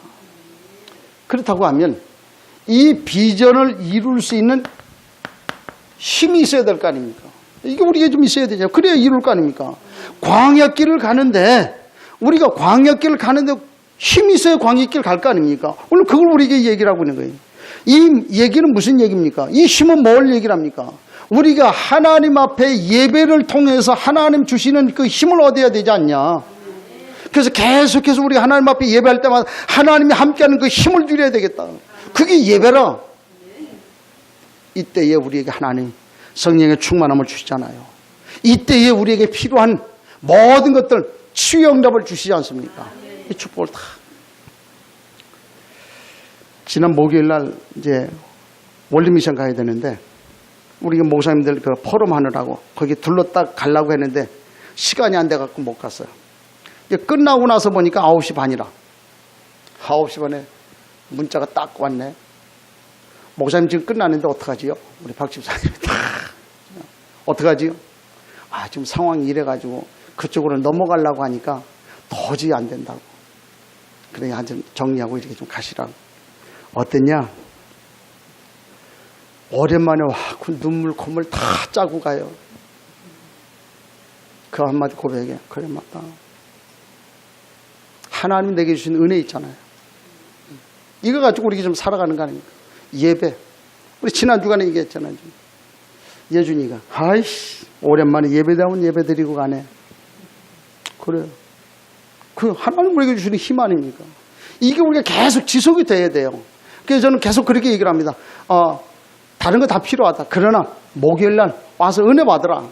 그렇다고 하면 이 비전을 이룰 수 있는 힘이 있어야 될 거 아닙니까? 이게 우리에게 좀 있어야 되죠. 그래야 이룰 거 아닙니까? 광야길을 가는데 우리가 광야길을 가는데 힘이 있어야 광야길 갈 거 아닙니까? 오늘 그걸 우리에게 얘기를 하고 있는 거예요. 이 얘기는 무슨 얘기입니까? 이 힘은 뭘 얘기를 합니까? 우리가 하나님 앞에 예배를 통해서 하나님 주시는 그 힘을 얻어야 되지 않냐. 그래서 계속해서 우리 하나님 앞에 예배할 때마다 하나님이 함께하는 그 힘을 누려야 되겠다. 그게 예배라. 이때에 우리에게 하나님 성령의 충만함을 주시잖아요. 이때에 우리에게 필요한 모든 것들 치유 응답을 주시지 않습니까? 이 축복을 다. 지난 목요일 날 이제 월드미션 가야 되는데 우리 목사님들 그 포럼 하느라고 거기 둘러딱 가려고 했는데 시간이 안 돼갖고 못 갔어요. 끝나고 나서 보니까 9시 반이라. 9시 반에 문자가 딱 왔네. 목사님 지금 끝났는데 어떡하지요? 우리 박 집사님이 다. 어떡하지요? 지금 상황이 이래가지고 그쪽으로 넘어가려고 하니까 도저히 안 된다고. 그래, 좀 정리하고 이렇게 좀 가시라고. 어땠냐? 오랜만에 그 눈물, 콧물 다 짜고 가요. 그 한마디 고백에. 그래, 맞다. 하나님 내게 주신 은혜 있잖아요. 이거 가지고 우리가 좀 살아가는 거 아닙니까? 예배. 우리 지난 주간에 얘기했잖아요. 예준이가. 아이씨, 오랜만에 예배다운 예배 드리고 가네. 그래요. 그 하나님 우리에게 주시는 힘 아닙니까? 이게 우리가 계속 지속이 돼야 돼요. 그래서 저는 계속 그렇게 얘기를 합니다. 다른 거 다 필요하다. 그러나 목요일 날 와서 은혜 받으라.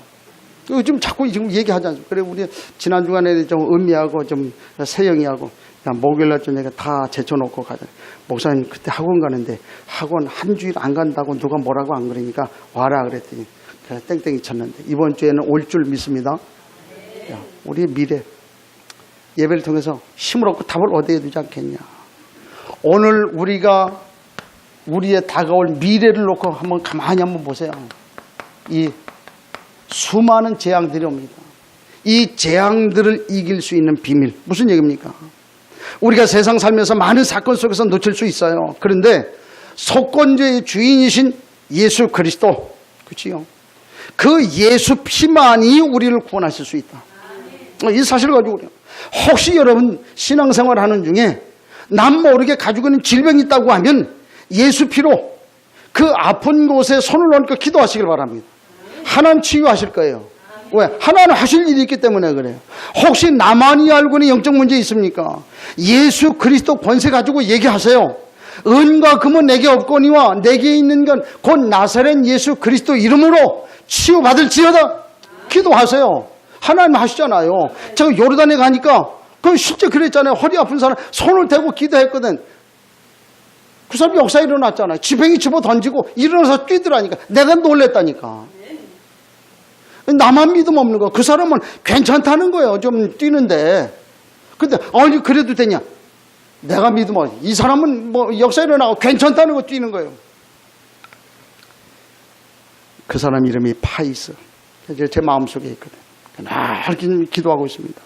지금 자꾸 지금 얘기하지 않습니까? 그래, 우리 지난 주간에 좀 은미하고 좀 세영이하고 목요일 날 저녁에 다 제쳐놓고 가자. 목사님 그때 학원 가는데 학원 한 주일 안 간다고 누가 뭐라고 안 그러니까 와라 그랬더니 그래서 땡땡이 쳤는데 이번 주에는 올 줄 믿습니다. 야, 우리의 미래 예배를 통해서 힘을 얻고 답을 얻어야 되지 않겠냐. 오늘 우리가 우리의 다가올 미래를 놓고 한번 가만히 한번 보세요. 이 수많은 재앙들이 옵니다. 이 재앙들을 이길 수 있는 비밀, 무슨 얘기입니까? 우리가 세상 살면서 많은 사건 속에서 놓칠 수 있어요. 그런데 속건죄의 주인이신 예수 그리스도, 그렇지요? 그 예수 피만이 우리를 구원하실 수 있다. 이 사실을 가지고 그래요. 혹시 여러분 신앙생활 하는 중에 남 모르게 가지고 있는 질병이 있다고 하면 예수 피로 그 아픈 곳에 손을 얹고 기도하시길 바랍니다. 하나님 치유하실 거예요. 왜? 하나님 하실 일이 있기 때문에 그래요. 혹시 나만이 알고 있는 영적 문제 있습니까? 예수 그리스도 권세 가지고 얘기하세요. 은과 금은 내게 없거니와 내게 있는 건 곧 나사렛 예수 그리스도 이름으로 치유받을지어다. 기도하세요. 하나님 하시잖아요. 제가 요르단에 가니까 그 실제 그랬잖아요. 허리 아픈 사람 손을 대고 기도했거든. 그 사람 역사 일어났잖아요. 지팡이 집어 던지고 일어나서 뛰더라니까. 내가 놀랬다니까. 나만 믿음 없는 거. 그 사람은 괜찮다는 거예요. 좀 뛰는데. 근데 아니 그래도 되냐? 내가 믿음 없어. 이 사람은 뭐 역사 일어나고 괜찮다는 거 뛰는 거예요. 그 사람 이름이 파이스. 제 마음속에 있거든. 날 기도하고 있습니다.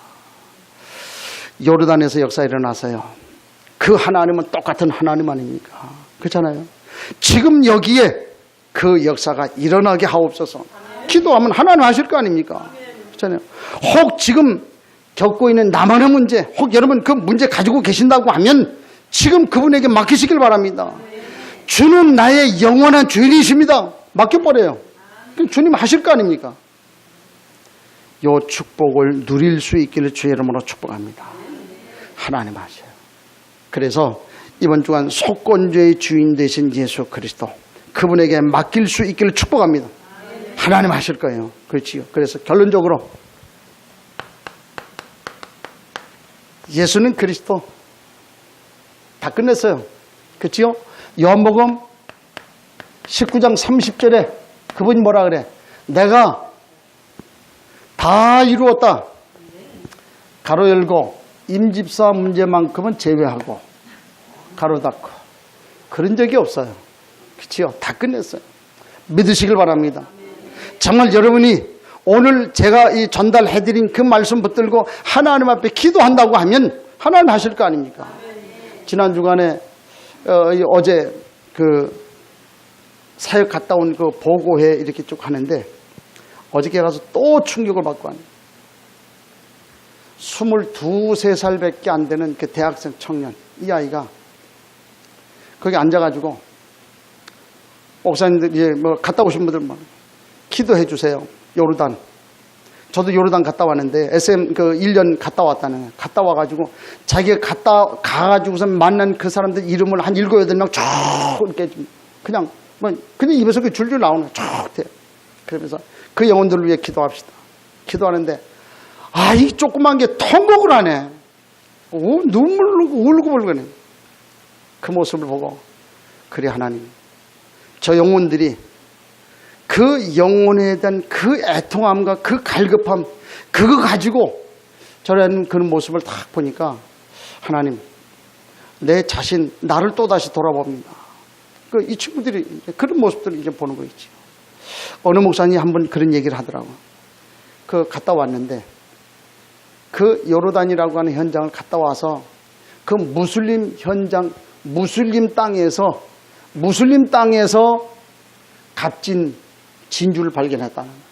요르단에서 역사 일어나서요. 그 하나님은 똑같은 하나님 아닙니까? 그렇잖아요. 지금 여기에 그 역사가 일어나게 하옵소서. 기도하면 하나님 하실 거 아닙니까? 그렇잖아요. 혹 지금 겪고 있는 나만의 문제, 혹 여러분 그 문제 가지고 계신다고 하면 지금 그분에게 맡기시길 바랍니다. 주는 나의 영원한 주인이십니다. 맡겨버려요. 주님 하실 거 아닙니까? 요 축복을 누릴 수 있기를 주의 이름으로 축복합니다. 하나님 하셔요. 그래서 이번 주간 속건죄의 주인 되신 예수 그리스도 그분에게 맡길 수 있기를 축복합니다. 하나님 하실 거예요. 그렇지요. 그래서 결론적으로 예수는 그리스도 다 끝냈어요. 그렇지요. 요한복음 19장 30절에 그분이 뭐라 그래? 내가 다 이루었다. 가로 열고 임집사 문제만큼은 제외하고 가로 닫고 그런 적이 없어요. 그렇지요. 다 끝냈어요. 믿으시길 바랍니다. 정말 여러분이 오늘 제가 이 전달해드린 그 말씀 붙들고 하나님 앞에 기도한다고 하면 하나님 하실 거 아닙니까? 지난 주간에 어제 그 사역 갔다 온 그 보고회 이렇게 쭉 하는데 어저께 가서 또 충격을 받고 왔네요. 22, 3살밖에 안 되는 그 대학생 청년, 이 아이가 거기 앉아가지고 목사님들 이제 뭐 갔다 오신 분들 뭐 기도해 주세요. 요르단. 저도 요르단 갔다 왔는데 SM 그 1년 갔다 왔다는 갔다 와가지고 자기가 가가지고서 만난 그 사람들 이름을 한 7, 8명 쭉 이렇게 그냥 입에서 그 줄줄 나오는 쭉 돼. 그러면서 그 영혼들을 위해 기도합시다. 기도하는데 이 조그만 게 통곡을 하네. 눈물로 울고불고네. 그 모습을 보고 그래 하나님 저 영혼들이 그 영혼에 대한 그 애통함과 그 갈급함 그거 가지고 저런 그런 모습을 딱 보니까 하나님 내 자신 나를 또다시 돌아봅니다. 이 친구들이 그런 모습들을 이제 보는 거 있죠. 어느 목사님이 한번 그런 얘기를 하더라고. 그 갔다 왔는데 그 요르단이라고 하는 현장을 갔다 와서 그 무슬림 현장 무슬림 땅에서 값진 진주를 발견했다는 거예요.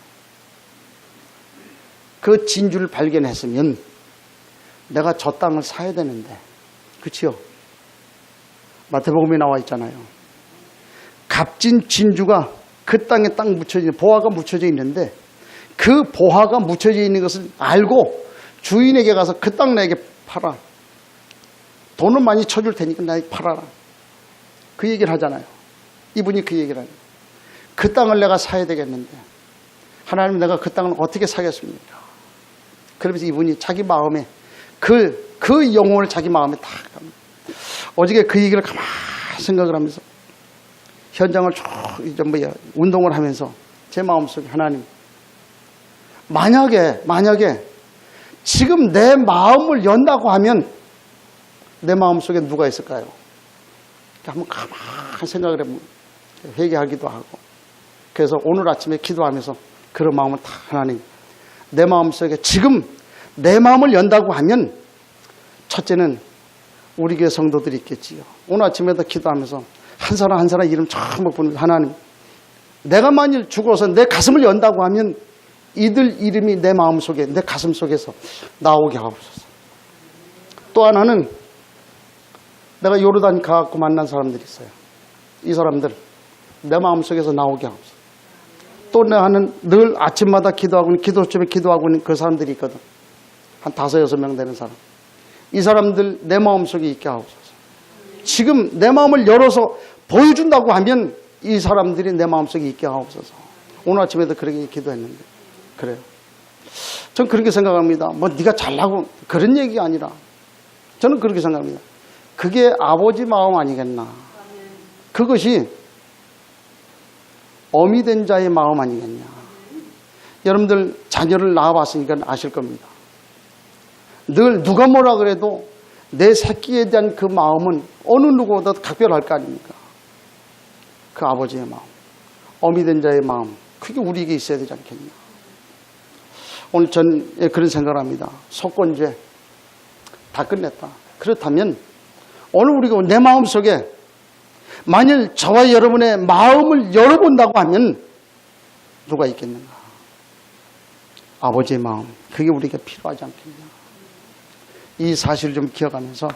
그 진주를 발견했으면 내가 저 땅을 사야 되는데, 그렇지요? 마태복음에 나와 있잖아요. 값진 진주가 그 땅에 딱 묻혀져 보화가 묻혀져 있는데 그 보화가 묻혀져 있는 것을 알고 주인에게 가서 그 땅 나에게 팔아. 돈은 많이 쳐줄 테니까 나에게 팔아라. 그 얘기를 하잖아요. 이분이 그 얘기를 하죠. 그 땅을 내가 사야 되겠는데 하나님 내가 그 땅을 어떻게 사겠습니까? 그러면서 이분이 자기 마음에 그 영혼을 자기 마음에 딱 합니다. 어저께 그 얘기를 가만히 생각을 하면서 현장을 쭉 이제 운동을 하면서 제 마음속에 하나님 만약에 지금 내 마음을 연다고 하면 내 마음속에 누가 있을까요? 한번 가만히 생각을 해보면 회개하기도 하고, 그래서 오늘 아침에 기도하면서 그런 마음을 다 하나님, 내 마음속에 지금 내 마음을 연다고 하면 첫째는 우리 교회 성도들이 있겠지요. 오늘 아침에도 기도하면서 한 사람 한 사람 이름 전부 부르면서 하나님, 내가 만일 죽어서 내 가슴을 연다고 하면 이들 이름이 내 마음속에, 내 가슴 속에서 나오게 하옵소서. 또 하나는 내가 요르단 가갖고 만난 사람들이 있어요. 이 사람들 내 마음속에서 나오게 하옵소서. 또 내가는 늘 아침마다 기도하고 기도점에 기도하고 있는 그 사람들이 있거든. 한 5-6명 되는 사람. 이 사람들 내 마음속에 있게 하옵소서. 지금 내 마음을 열어서 보여준다고 하면 이 사람들이 내 마음속에 있게 하옵소서. 오늘 아침에도 그렇게 기도했는데 그래요. 전 그렇게 생각합니다. 뭐 네가 잘나고 그런 얘기가 아니라 저는 그렇게 생각합니다. 그게 아버지 마음 아니겠나. 그것이 어미 된 자의 마음 아니겠냐. 여러분들 자녀를 낳아봤으니까 아실 겁니다. 늘 누가 뭐라 그래도 내 새끼에 대한 그 마음은 어느 누구보다 각별할 거 아닙니까? 그 아버지의 마음, 어미 된 자의 마음, 그게 우리에게 있어야 되지 않겠냐. 오늘 전 그런 생각을 합니다. 속건죄 다 끝냈다. 그렇다면 오늘 우리가 내 마음속에 만일 저와 여러분의 마음을 열어본다고 하면 누가 있겠는가? 아버지의 마음, 그게 우리가 필요하지 않겠냐. 이 사실을 좀 기억하면서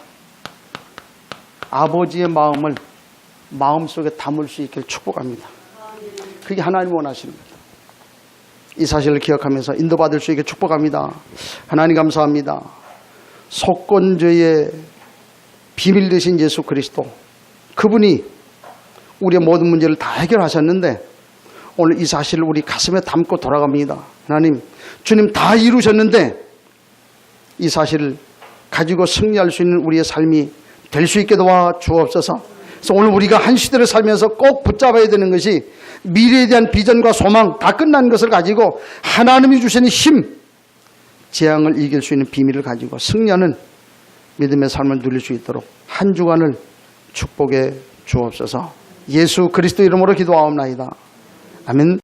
아버지의 마음을 마음속에 담을 수 있기를 축복합니다. 그게 하나님 원하시는 거예요. 이 사실을 기억하면서 인도받을 수 있게 축복합니다. 하나님 감사합니다. 속건죄의 비밀 되신 예수 그리스도, 그분이 우리의 모든 문제를 다 해결하셨는데 오늘 이 사실을 우리 가슴에 담고 돌아갑니다. 하나님, 주님 다 이루셨는데 이 사실을 가지고 승리할 수 있는 우리의 삶이 될 수 있게 도와 주옵소서. 그래서 오늘 우리가 한 시대를 살면서 꼭 붙잡아야 되는 것이 미래에 대한 비전과 소망, 다 끝난 것을 가지고 하나님이 주시는 힘, 재앙을 이길 수 있는 비밀을 가지고 승리하는 믿음의 삶을 누릴 수 있도록 한 주간을 축복해 주옵소서. 예수 그리스도 이름으로 기도하옵나이다. 아멘.